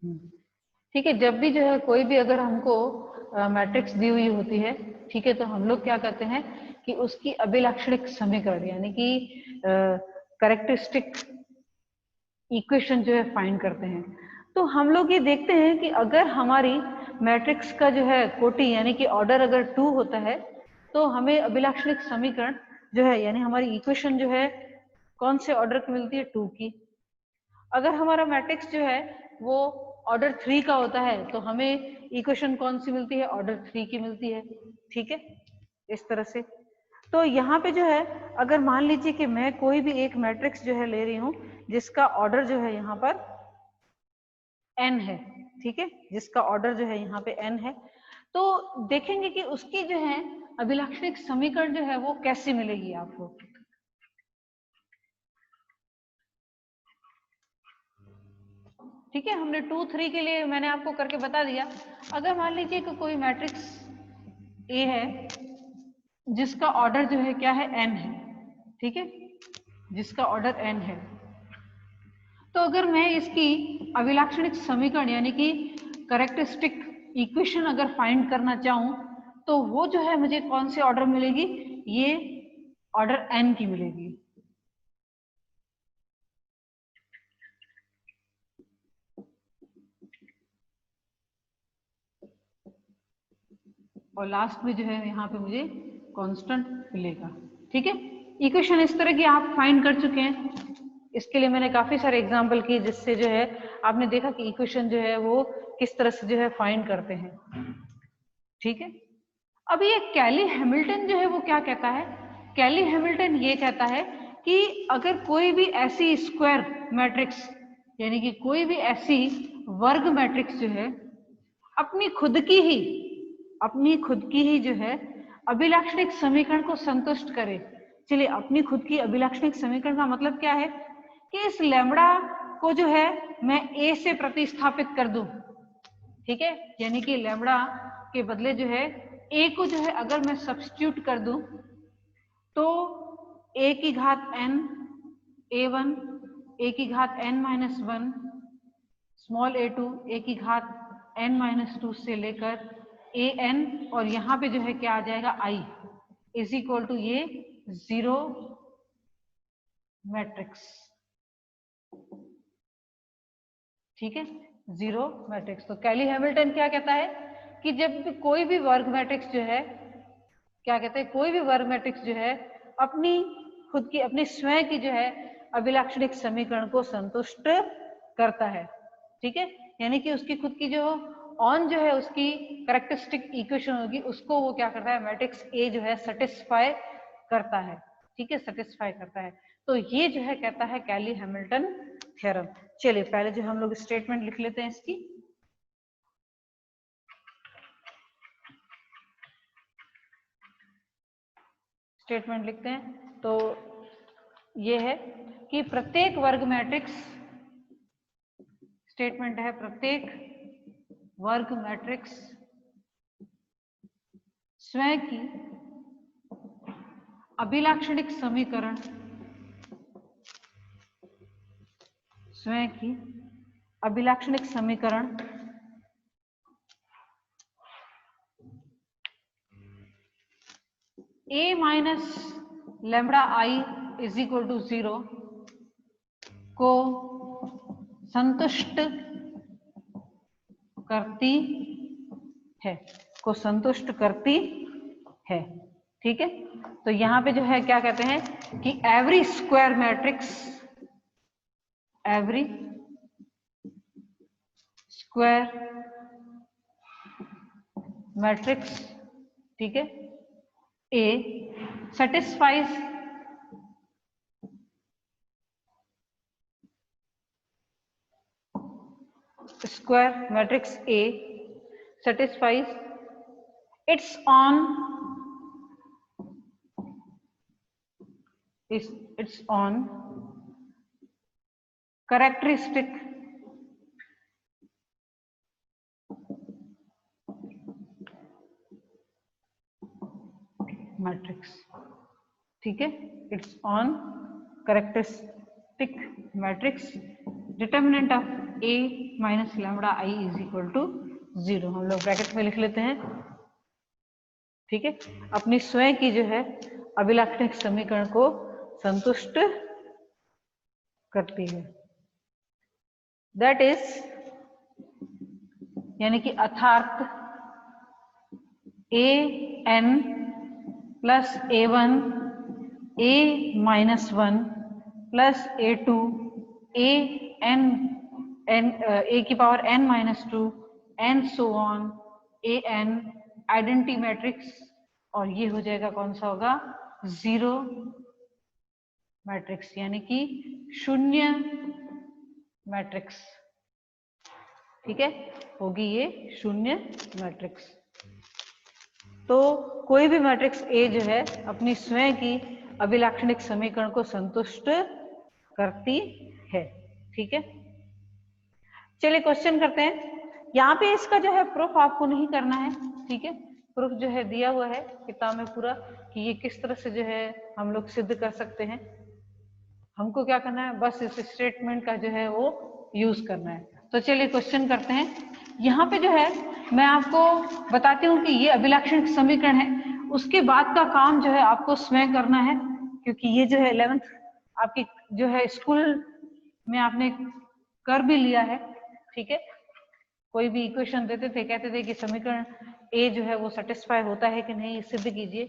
ठीक है, जब भी जो है कोई भी अगर हमको मैट्रिक्स दी हुई होती है, ठीक है, तो हम लोग क्या करते हैं कि उसकी अभिलाक्षणिक समीकरण यानी कि कैरेक्टरिस्टिक इक्वेशन जो है फाइंड करते हैं। तो हम लोग ये देखते हैं कि अगर हमारी मैट्रिक्स का जो है कोटि यानी कि ऑर्डर अगर 2 होता है तो हमें अभिलाक्षणिक समीकरण जो है यानी हमारी इक्वेशन जो है कौन से ऑर्डर की मिलती है, 2 की। अगर हमारा मैट्रिक्स जो है वो ऑर्डर 3 का होता है तो हमें इक्वेशन कौन सी मिलती है, ऑर्डर 3 की मिलती है। ठीक है, इस तरह से। तो यहाँ पे जो है अगर मान लीजिए कि मैं कोई भी एक मैट्रिक्स जो है ले रही हूँ जिसका ऑर्डर जो है यहाँ पर n है, ठीक है, जिसका ऑर्डर जो है यहाँ पे n है, तो देखेंगे कि उसकी जो है अभिलाक्षणिक समीकरण जो है वो कैसे मिलेगी आपको। ठीक है, हमने 2, 3 के लिए मैंने आपको करके बता दिया। अगर मान लीजिए कि कोई मैट्रिक्स A है जिसका ऑर्डर जो है क्या है, n है, ठीक है, जिसका ऑर्डर n है, तो अगर मैं इसकी अभिलाक्षणिक समीकरण यानी कि कैरेक्टरिस्टिक इक्वेशन अगर फाइंड करना चाहूं तो वो जो है मुझे कौन से ऑर्डर मिलेगी, ये ऑर्डर n की मिलेगी। और लास्ट में जो है यहाँ पे मुझे कांस्टेंट मिलेगा। ठीक है, इक्वेशन इस तरह की आप फाइंड कर चुके हैं। इसके लिए मैंने काफी सारे एग्जांपल किए जिससे जो है आपने देखा कि इक्वेशन जो है वो किस तरह से जो है फाइंड करते हैं। ठीक है, अब ये कैली हैमिल्टन जो है वो क्या कहता है, कैली हैमिल्टन ये कहता है कि अगर कोई भी ऐसी स्क्वायर मैट्रिक्स यानी कि कोई भी ऐसी वर्ग मैट्रिक्स जो है अपनी खुद की ही जो है अभिलाक्षणिक समीकरण को संतुष्ट करे। चलिए, अपनी खुद की अभिलाक्षणिक समीकरण का मतलब क्या है कि इस लैम्बडा को जो है मैं a से प्रतिस्थापित कर दूं। ठीक है, यानी कि लैम्बडा के बदले जो है a को जो है अगर मैं सब्स्टिट्यूट कर दूं तो a की घात n a1 a की घात n-1 स्मॉल a2 a की घात n-2 से लेकर an और यहाँ पे जो है क्या आ जाएगा i इज इक्वल टू ये जीरो मैट्रिक्स। ठीक है, जीरो मैट्रिक्स। तो कैली हैमिल्टन क्या कहता है कि जब भी कोई भी वर्ग मैट्रिक्स जो है क्या कहते हैं, कोई भी वर्ग मैट्रिक्स जो है अपनी खुद की अपनी स्वयं की जो है अभिलाक्षणिक समीकरण को संतुष्ट करता है। ठीक है, यानी कि उसकी खुद की जो ऑन जो है उसकी कैरेक्टरिस्टिक इक्वेशन होगी उसको वो क्या करता है, मैट्रिक्स ए जो है सेटिस्फाई करता है। ठीक है, सेटिस्फाई करता है। तो ये जो है कहता है कैली हैमिल्टन थ्योरम। चलिए पहले जो हम लोग स्टेटमेंट लिख लेते हैं इसकी। स्टेटमेंट लिखते हैं तो ये है कि प्रत्येक वर्ग मैट्रिक्स, स्टेटमेंट है प्रत्येक वर्ग मैट्रिक्स स्वयं की अभिलाक्षणिक समीकरण, स्वयं की अभिलाक्षणिक समीकरण a minus lambda I is equal to 0 को संतुष्ट करती है, को संतुष्ट करती है। ठीक है, तो यहां पे जो है क्या कहते हैं कि every square matrix, every square matrix, ठीक है, A satisfies square matrix A satisfies its own characteristic matrix। ठीक है, its own characteristic matrix, determinant of a minus lambda I is equal to 0। हम लोग ब्रैकेट में लिख लेते हैं, ठीक है। अपनी स्वयं की जो है अभिलाक्षणिक समीकरण को संतुष्ट करती है, दैट इज यानी कि अर्थात a n plus a1 a minus 1 plus a2 a n a की power n minus 2 and so on a n identity matrix, और ये हो जाएगा कौन सा होगा, जीरो मैट्रिक्स यानी कि शून्य मैट्रिक्स, ठीक है, होगी ये शून्य मैट्रिक्स। तो कोई भी मैट्रिक्स A जो है अपनी स्वयं की अभिलाक्षणिक समीकरण को संतुष्ट करती है, ठीक है। चलिए क्वेश्चन करते हैं। यहाँ पे इसका जो है प्रूफ आपको नहीं करना है, ठीक है। प्रूफ जो है दिया हुआ है किताब में पूरा कि ये किस तरह से जो है हम लोग सिद्ध कर सकते हैं। हमको क्या करना है, बस इस स्टेटमेंट का जो है वो यूज करना है। तो चलिए क्वेश्चन करते हैं। यहाँ पे जो है मैं आपको बताती हूँ कि ये अभिलाक्षणिक समीकरण है, उसके बाद का काम जो है आपको स्वयं करना है, क्योंकि ये जो है 11th आपकी जो है स्कूल में आपने कर भी लिया है, ठीक है। कोई भी इक्वेशन देते थे, कहते थे कि समीकरण ए जो है वो सेटिस्फाई होता है कि नहीं, सिद्ध कीजिए।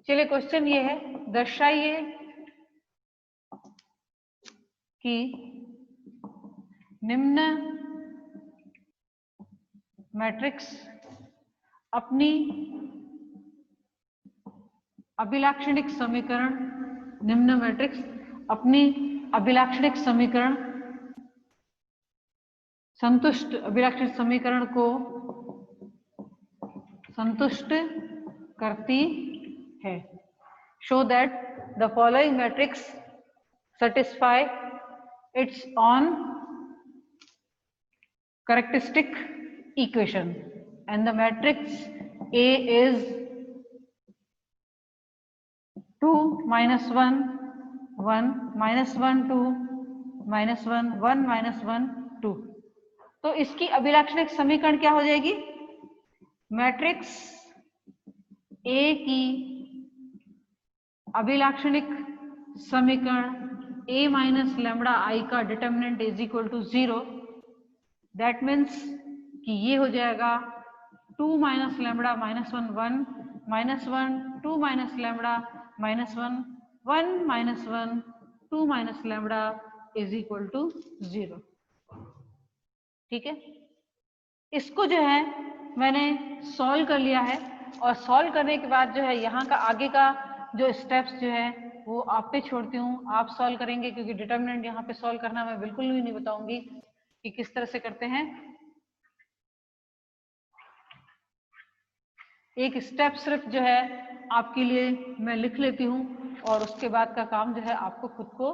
चलिए क्वेश्चन ये है, दर्शाइए कि निम्न मैट्रिक्स अपनी अभिलाक्षणिक समीकरण, निम्न मैट्रिक्स अपनी अभिलाक्षणिक समीकरण संतुष्ट, अभिलाक्षणिक समीकरण को संतुष्ट करती है। Show that the following matrix satisfy its own characteristic equation, and the matrix A is 2 minus 1 1 minus 1 2 minus 1 1 minus 1 2। तो इसकी अभिलाक्षणिक समीकरण क्या हो जाएगी, मैट्रिक्स A की अभिलाक्षणिक समीकरण A माइनस लैम्बडा आई का determinant is equal to 0। That means कि ये हो जाएगा 2 minus lambda minus 1 1 minus 1 2 minus lambda minus 1 1 minus 1 2 minus lambda is equal to 0, ठीक है। इसको जो है मैंने सॉल्व कर लिया है, और सॉल्व करने के बाद जो है यहाँ का आगे का जो स्टेप्स जो है वो आप पे छोड़ती हूँ, आप सॉल्व करेंगे, क्योंकि डिटर्मिनेंट यहाँ पे सॉल्व करना मैं बिल्कुल भी नहीं बताऊंगी कि किस तरह से करते हैं। एक स्टेप सिर्फ जो है आपके लिए मैं लिख लेती हूँ, और उसके बाद का काम जो है आपको खुद को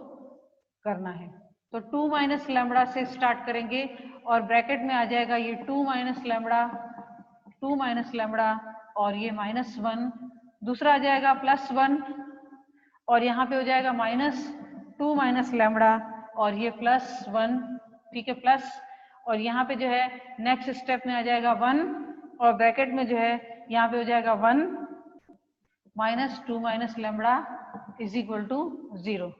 करना है। तो 2 माइनस लैम्बडा से स्टार्ट करेंगे, और ब्रैकेट में आ जाएगा ये 2 माइनस लैम्बडा 2 माइनस लैम्बडा, और ये माइनस 1, दूसरा आ जाएगा प्लस 1, और यहाँ पे हो जाएगा माइनस 2 माइनस लैम्बडा, और ये प्लस 1, ठीक है, प्लस, और यहाँ पे जो है नेक्स्ट स्टेप में आ जाएगा 1, और ब्रैकेट में जो है यहाँ पे हो जाएगा 1 minus 2 minus lambda is equal to 0,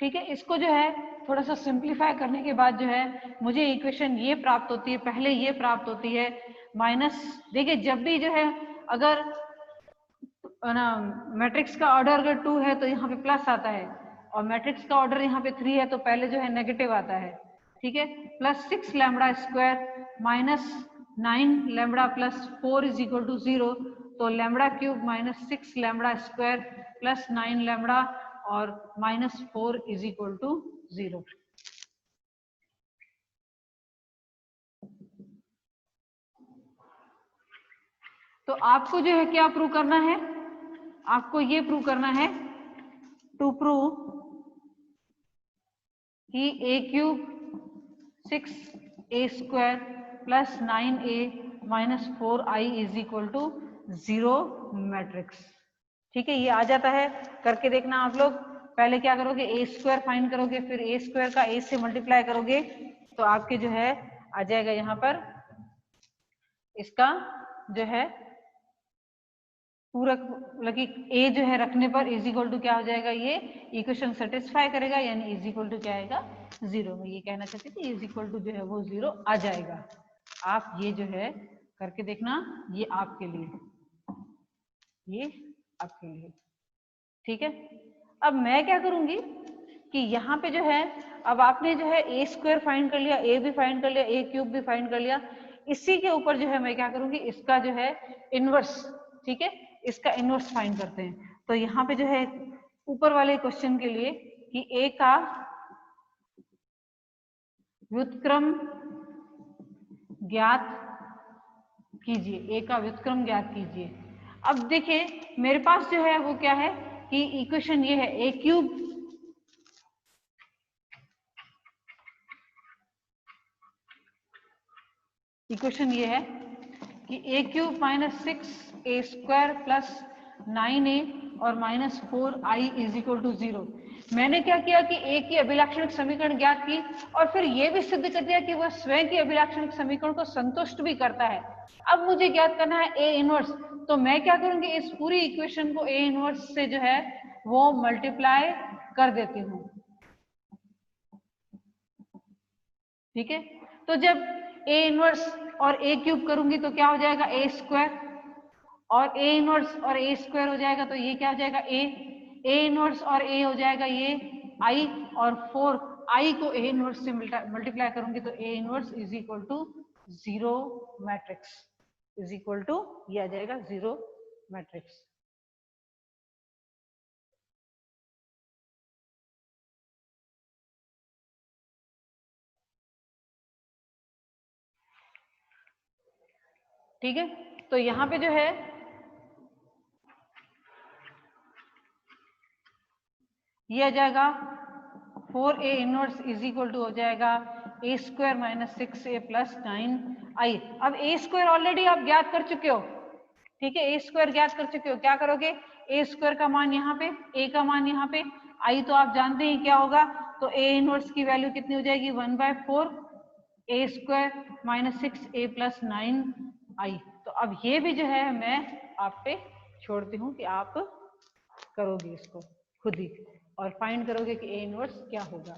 ठीक है। इसको जो है थोड़ा सा सिंप्लीफाई करने के बाद जो है मुझे इक्वेशन ये प्राप्त होती है, पहले ये प्राप्त होती है माइनस, देखिए जब भी जो है अगर ना मैट्रिक्स का ऑर्डर अगर 2 है तो यहाँ पे प्लस आता है, और मैट्रिक्स का ऑर्डर यहाँ पे 3 है तो पहले जो है नेगेटिव आता है, ठीक है। Plus 6 lambda square minus 9 lambda plus 4 is equal to 0, तो lambda cube minus 6 lambda square plus 9 lambda और माइनस 4 इज इक्वल टू 0। तो आपको जो है क्या प्रूव करना है, आपको ये प्रूव करना है, टू प्रूव कि a cube 6a square plus 9a minus 4i is equal to 0 matrix, ठीक है। ये आ जाता है, करके देखना आप लोग। पहले क्या करोगे, a स्क्वायर फाइंड करोगे, फिर a स्क्वायर का a से मल्टीप्लाई करोगे, तो आपके जो है आ जाएगा यहाँ पर इसका जो है पूरक, मतलब ए जो है रखने पर इज इक्वल टू क्या हो जाएगा, ये इक्वेशन सेटिस्फाई करेगा, यानी इज इक्वल टू क्या आएगा, 0। मैं ये कहना चाहती थी इज इक्वल टू जो है वो 0 आ जाएगा। आप ये जो है करके देखना, ये आपके लिए, ये आपके लिए, ठीक है। अब मैं क्या करूंगी कि यहाँ पे जो है, अब आपने जो है ए स्क्वायर फाइंड कर लिया, ए भी फाइंड कर लिया, ए क्यूब भी फाइंड कर लिया, इसी के ऊपर जो है मैं क्या करूंगी, इसका जो है इनवर्स, ठीक है, इसका इनवर्स फाइंड करते हैं। तो यहाँ पे जो है ऊपर वाले क्वेश्चन के लिए कि ए का व्युत्क्रम ज्ञात कीजिए, ए का व्युत्क्रम ज्ञात कीजिए। अब देखिए मेरे पास जो है वो क्या है कि इक्वेशन ये है ए क्यूब इक्वेशन ये है कि a cube minus 6a square plus 9a और minus 4i is equal to 0। मैंने क्या किया कि ए की अभिलाक्षणिक समीकरण ज्ञात की और फिर यह भी सिद्ध कर दिया कि वह स्वयं की अभिलाक्षणिक समीकरण को संतुष्ट भी करता है। अब मुझे ज्ञात करना है ए इनवर्स, तो मैं क्या करूंगी, इस पूरी इक्वेशन को ए इनवर्स से जो है वो मल्टीप्लाई कर देती हूँ, ठीक है। तो जब ए इनवर्स और ए क्यूब करूंगी तो क्या हो जाएगा, ए स्क्वायर, और ए इनवर्स और ए स्क्वायर हो जाएगा तो ये क्या हो जाएगा, ए इनवर्स और ए हो जाएगा ये आई, और 4 आई को ए इनवर्स से मल्टीप्लाई करूंगी तो A inverse is equal to 0 matrix, is equal to ये आ जाएगा 0 मैट्रिक्स। ठीक है, तो यहाँ पे जो है ये आ जाएगा 4a inverse is equal to हो जाएगा ए square minus 6a plus 9i। अब ए स्क्वायर ऑलरेडी आप ज्ञात कर चुके हो, ठीक है, ए स्क्वायर ज्ञात कर चुके हो, क्या करोगे, ए स्क्वायर का मान यहाँ पे, ए का मान यहाँ पे, आई तो आप जानते हैं क्या होगा, तो ए इनवर्स की वैल्यू कितनी हो जाएगी, 1/4 ए square minus 6a plus 9i। तो अब ये भी जो है मैं आप पे छोड़ती हूँ कि आप करोगे इसको खुद ही और फाइंड करोगे कि ए इनवर्स क्या होगा।